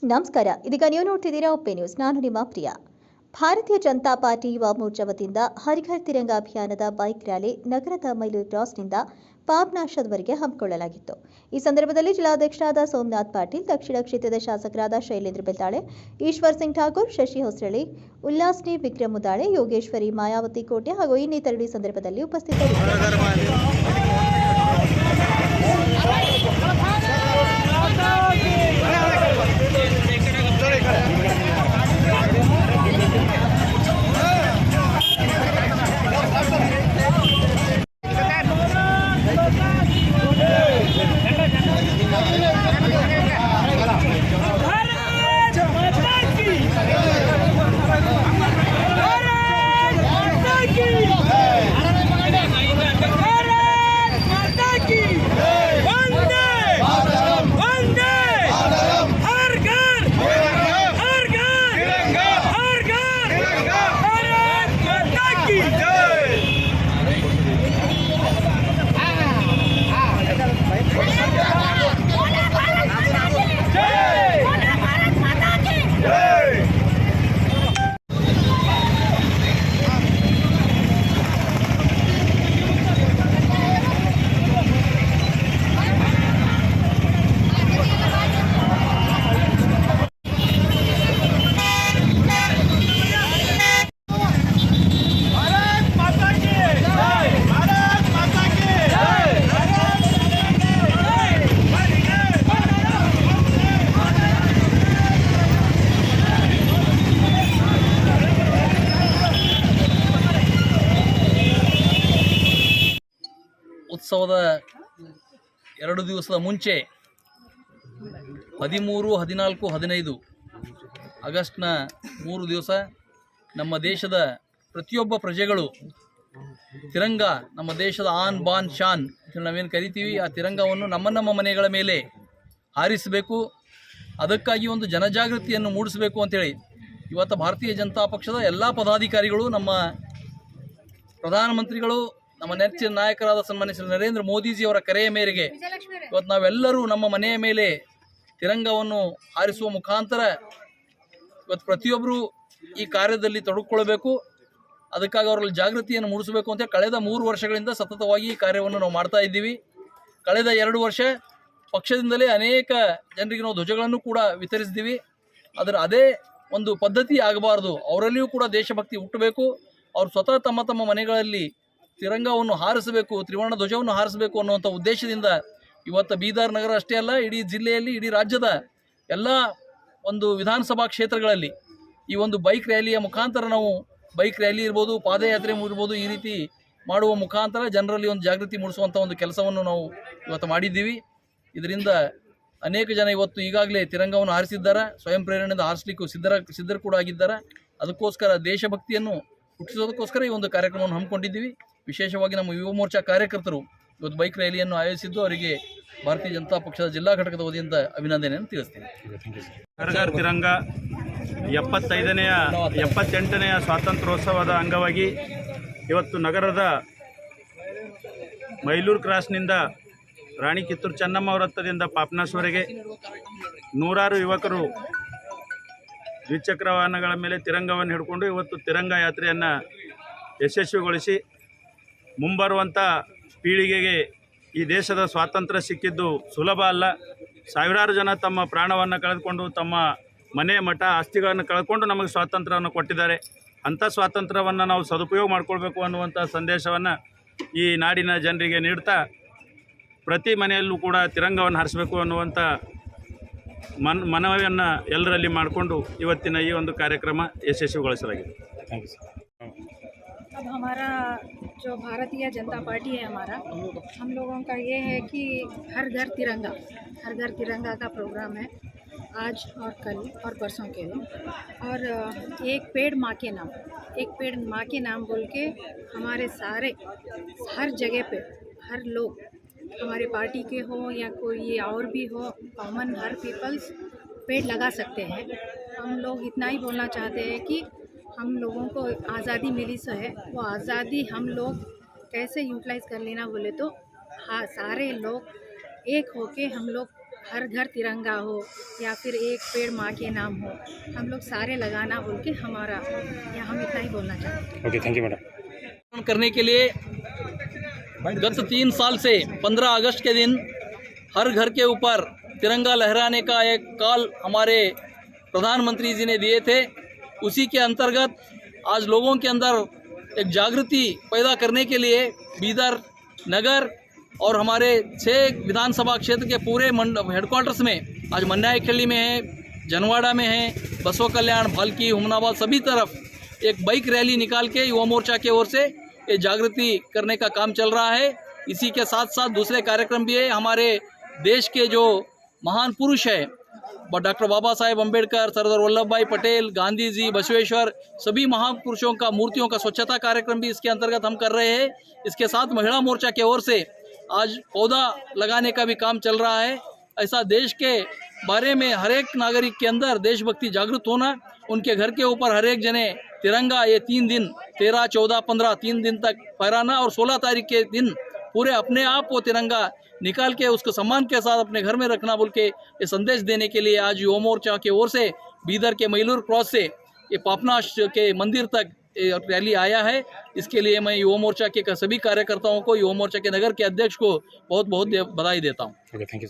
ನಮಸ್ಕಾರ. ಇದೀಗ ನೀವು ನೋಡ್ತಿದ್ದೀರಾ ಒಪ್ಪೆ ನ್ಯೂಸ್. ನಾನು ನಿಮ್ಮ ಪ್ರಿಯ. ಭಾರತೀಯ ಜನತಾ ಪಾರ್ಟಿ ಯುವ ಮೋರ್ಚಾ ವತಿಯಿಂದ ಹರ್ ಘರ್ ತಿರಂಗ ಅಭಿಯಾನದ ಬೈಕ್ ರ್ಯಾಲಿ ನಗರದ ಮೈಲೂರು ಕ್ರಾಸ್ನಿಂದ ಪಾಪ್ನಾಶದವರೆಗೆ ಹಮ್ಮಿಕೊಳ್ಳಲಾಗಿತ್ತು. ಈ ಸಂದರ್ಭದಲ್ಲಿ ಜಿಲ್ಲಾಧ್ಯಕ್ಷರಾದ ಸೋಮನಾಥ್ ಪಾಟೀಲ್, ದಕ್ಷಿಣ ಕ್ಷೇತ್ರದ ಶಾಸಕರಾದ ಶೈಲೇಂದ್ರ ಬೆಲ್ದಾಳೆ, ಈಶ್ವರ್ ಸಿಂಗ್ ಠಾಕೂರ್, ಶಶಿ ಹೊಸರಳ್ಳಿ, ಉಲ್ಲಾಸ್ನಿ ವಿಕ್ರಮ್ ಮುದಾಳೆ, ಯೋಗೇಶ್ವರಿ ಮಾಯಾವತಿ ಕೋಟೆ ಹಾಗೂ ಇನ್ನಿತರರು ಈ ಸಂದರ್ಭದಲ್ಲಿ ಉಪಸ್ಥಿತರಿದ್ದರು. ಉತ್ಸವದ 2 ದಿವಸದ ಮುಂಚೆ 13, 14, 15 ಆಗಸ್ಟ್ನ 3 ದಿವಸ ನಮ್ಮ ದೇಶದ ಪ್ರತಿಯೊಬ್ಬ ಪ್ರಜೆಗಳು ತಿರಂಗ, ನಮ್ಮ ದೇಶದ ಆನ್ ಬಾನ್ ಶಾನ್ ನಾವೇನು ಕರಿತೀವಿ, ಆ ತಿರಂಗವನ್ನು ನಮ್ಮ ಮನೆಗಳ ಮೇಲೆ ಹಾರಿಸಬೇಕು. ಅದಕ್ಕಾಗಿ ಒಂದು ಜನಜಾಗೃತಿಯನ್ನು ಮೂಡಿಸಬೇಕು ಅಂತೇಳಿ ಇವತ್ತು ಭಾರತೀಯ ಜನತಾ ಪಕ್ಷದ ಎಲ್ಲ ಪದಾಧಿಕಾರಿಗಳು, ನಮ್ಮ ಪ್ರಧಾನಮಂತ್ರಿಗಳು, ನಮ್ಮ ನೆಚ್ಚಿನ ನಾಯಕರಾದ ಸನ್ಮಾನ್ಯ ಶ್ರೀ ನರೇಂದ್ರ ಮೋದಿಜಿಯವರ ಕರೆಯ ಮೇರೆಗೆ ಇವತ್ತು ನಾವೆಲ್ಲರೂ ನಮ್ಮ ಮನೆಯ ಮೇಲೆ ತಿರಂಗವನ್ನು ಹಾರಿಸುವ ಮುಖಾಂತರ ಇವತ್ತು ಪ್ರತಿಯೊಬ್ಬರು ಈ ಕಾರ್ಯದಲ್ಲಿ ತೊಡಗಿಕೊಳ್ಳಬೇಕು. ಅದಕ್ಕಾಗಿ ಅವರಲ್ಲಿ ಜಾಗೃತಿಯನ್ನು ಮೂಡಿಸಬೇಕು ಅಂತ ಕಳೆದ 3 ವರ್ಷಗಳಿಂದ ಸತತವಾಗಿ ಈ ಕಾರ್ಯವನ್ನು ನಾವು ಮಾಡ್ತಾ ಇದ್ದೀವಿ. ಕಳೆದ 2 ವರ್ಷ ಪಕ್ಷದಿಂದಲೇ ಅನೇಕ ಜನರಿಗೆ ನಾವು ಧ್ವಜಗಳನ್ನು ಕೂಡ ವಿತರಿಸಿದ್ದೀವಿ. ಅದೇ ಒಂದು ಪದ್ಧತಿ ಆಗಬಾರ್ದು, ಅವರಲ್ಲಿಯೂ ಕೂಡ ದೇಶಭಕ್ತಿ ಹುಟ್ಟಬೇಕು. ಅವರು ಸ್ವತಃ ತಮ್ಮ ಮನೆಗಳಲ್ಲಿ ತಿರಂಗವನ್ನು ಹಾರಿಸಬೇಕು, ತ್ರಿವರ್ಣ ಧ್ವಜವನ್ನು ಹಾರಿಸಬೇಕು ಅನ್ನುವಂಥ ಉದ್ದೇಶದಿಂದ ಇವತ್ತು ಬೀದರ್ ನಗರ ಅಷ್ಟೇ ಅಲ್ಲ, ಇಡೀ ಜಿಲ್ಲೆಯಲ್ಲಿ, ಇಡೀ ರಾಜ್ಯದ ಎಲ್ಲ ಒಂದು ವಿಧಾನಸಭಾ ಕ್ಷೇತ್ರಗಳಲ್ಲಿ ಈ ಒಂದು ಬೈಕ್ ರ್ಯಾಲಿಯ ಮುಖಾಂತರ, ನಾವು ಬೈಕ್ ರ್ಯಾಲಿ ಇರ್ಬೋದು, ಪಾದಯಾತ್ರೆ ಇರ್ಬೋದು, ಈ ರೀತಿ ಮಾಡುವ ಮುಖಾಂತರ ಜನರಲ್ಲಿ ಒಂದು ಜಾಗೃತಿ ಮೂಡಿಸುವಂಥ ಒಂದು ಕೆಲಸವನ್ನು ನಾವು ಇವತ್ತು ಮಾಡಿದ್ದೀವಿ. ಇದರಿಂದ ಅನೇಕ ಜನ ಇವತ್ತು ಈಗಾಗಲೇ ತಿರಂಗವನ್ನು ಹಾರಿಸಿದ್ದಾರೆ, ಸ್ವಯಂ ಪ್ರೇರಣೆಯಿಂದ ಹಾರಿಸಲಿಕ್ಕೂ ಸಿದ್ಧರು ಕೂಡ ಆಗಿದ್ದಾರೆ. ಅದಕ್ಕೋಸ್ಕರ ದೇಶಭಕ್ತಿಯನ್ನು ಹುಟ್ಟಿಸೋದಕ್ಕೋಸ್ಕರ ಈ ಒಂದು ಕಾರ್ಯಕ್ರಮವನ್ನು ಹಮ್ಮಿಕೊಂಡಿದ್ದೀವಿ. ವಿಶೇಷವಾಗಿ ನಮ್ಮ ಯುವ ಮೋರ್ಚಾ ಕಾರ್ಯಕರ್ತರು ಇವತ್ತು ಬೈಕ್ ರ್ಯಾಲಿಯನ್ನು ಆಯೋಜಿಸಿದ್ದು ಅವರಿಗೆ ಭಾರತೀಯ ಜನತಾ ಪಕ್ಷದ ಜಿಲ್ಲಾ ಘಟಕದ ವತಿಯಿಂದ ಅಭಿನಂದನೆಯನ್ನು ತಿಳಿಸ್ತೀನಿ. ಹರ್ ಘರ್ ತಿರಂಗ 78ನೇ ಸ್ವಾತಂತ್ರ್ಯೋತ್ಸವದ ಅಂಗವಾಗಿ ಇವತ್ತು ನಗರದ ಮೈಲೂರು ಕ್ರಾಸ್ನಿಂದ ರಾಣಿ ಕಿತ್ತೂರು ಚೆನ್ನಮ್ಮ ವೃತ್ತದಿಂದ ಪಾಪ್ನಾಶ್ವರೆಗೆ ನೂರಾರು ಯುವಕರು ದ್ವಿಚಕ್ರ ವಾಹನಗಳ ಮೇಲೆ ತಿರಂಗವನ್ನು ಹಿಡ್ಕೊಂಡು ಇವತ್ತು ತಿರಂಗ ಯಾತ್ರೆಯನ್ನು ಯಶಸ್ವಿಗೊಳಿಸಿ ಮುಂಬರುವಂಥ ಪೀಳಿಗೆಗೆ ಈ ದೇಶದ ಸ್ವಾತಂತ್ರ್ಯ ಸಿಕ್ಕಿದ್ದು ಸುಲಭ ಅಲ್ಲ. ಸಾವಿರಾರು ಜನ ತಮ್ಮ ಪ್ರಾಣವನ್ನು ಕಳೆದುಕೊಂಡು, ತಮ್ಮ ಮನೆ ಮಠ ಆಸ್ತಿಗಳನ್ನು ಕಳೆದುಕೊಂಡು ನಮಗೆ ಸ್ವಾತಂತ್ರ್ಯವನ್ನು ಕೊಟ್ಟಿದ್ದಾರೆ. ಅಂಥ ಸ್ವಾತಂತ್ರ್ಯವನ್ನು ನಾವು ಸದುಪಯೋಗ ಮಾಡಿಕೊಳ್ಬೇಕು ಅನ್ನುವಂಥ ಸಂದೇಶವನ್ನು ಈ ನಾಡಿನ ಜನರಿಗೆ ನೀಡ್ತಾ ಪ್ರತಿ ಮನೆಯಲ್ಲೂ ಕೂಡ ತಿರಂಗವನ್ನು ಹಾರಿಸಬೇಕು ಅನ್ನುವಂಥ ಮನವಿಯನ್ನು ಎಲ್ಲರಲ್ಲಿ ಮಾಡಿಕೊಂಡು ಇವತ್ತಿನ ಈ ಒಂದು ಕಾರ್ಯಕ್ರಮ ಯಶಸ್ವಿಗೊಳಿಸಲಾಗಿದೆ. Thank you sir. अब हमारा जो भारतीय जनता पार्टी है हमारा, हम लोगों का ये है कि हर घर तिरंगा का प्रोग्राम है आज और कल और परसों के लिए। और एक पेड़ माँ के नाम बोल के हमारे सारे हर जगह पे हर लोग, हमारे पार्टी के हो या कोई और भी हो, कॉमन हर पीपल्स पेड़ लगा सकते हैं। हम लोग इतना ही बोलना चाहते हैं कि हम लोगों को आज़ादी मिली सो है, वो आज़ादी हम लोग कैसे यूटिलाइज़ कर लेना बोले तो हाँ, सारे लोग एक होके हम लोग हर घर तिरंगा हो या फिर एक पेड़ माँ के नाम हो, हम लोग सारे लगाना बोल के हमारा, या हम इतना ही बोलना चाहते हैं। Okay, thank you madam. करने के लिए गत 3 साल से 15 अगस्त के दिन हर घर के ऊपर तिरंगा लहराने का एक कॉल हमारे प्रधानमंत्री जी ने दिए थे। उसी के अंतर्गत आज लोगों के अंदर एक जागृति पैदा करने के लिए बीदर नगर और हमारे 6 विधानसभा क्षेत्र के पूरे हेडक्वार्टर्स में आज मन्नायखेड़ी में है, जनवाड़ा में है, बसवा कल्याण, भालकी, हुमनाबाद, सभी तरफ एक बाइक रैली निकाल के युवा मोर्चा की ओर से ये जागृति करने का काम चल रहा है। इसी के साथ साथ दूसरे कार्यक्रम भी है। हमारे देश के जो महान पुरुष है डॉक्टर बाबा साहेब अम्बेडकर, सरदार वल्लभ भाई पटेल, गांधी जी, बसवेश्वर, सभी महापुरुषों का मूर्तियों का स्वच्छता कार्यक्रम भी इसके अंतर्गत हम कर रहे हैं। इसके साथ महिला मोर्चा की ओर से आज पौधा लगाने का भी काम चल रहा है। ऐसा देश के बारे में हर एक नागरिक के अंदर देशभक्ति जागृत होना, उनके घर के ऊपर हर एक जने तिरंगा ये 3 दिन 13, 14, 15 3 दिन तक फहराना और 16 तारीख के दिन पूरे अपने आप वो तिरंगा निकाल के उसको सम्मान के साथ अपने घर में रखना बोल के ये संदेश देने के लिए आज युवा मोर्चा की ओर से बीदर के मैलूर क्रॉस से ये पापनाश के मंदिर तक रैली आया है। इसके लिए मैं युवा मोर्चा के सभी कार्यकर्ताओं को, युवा मोर्चा के नगर के अध्यक्ष को बहुत बहुत बधाई देता हूँ। Okay, thank you.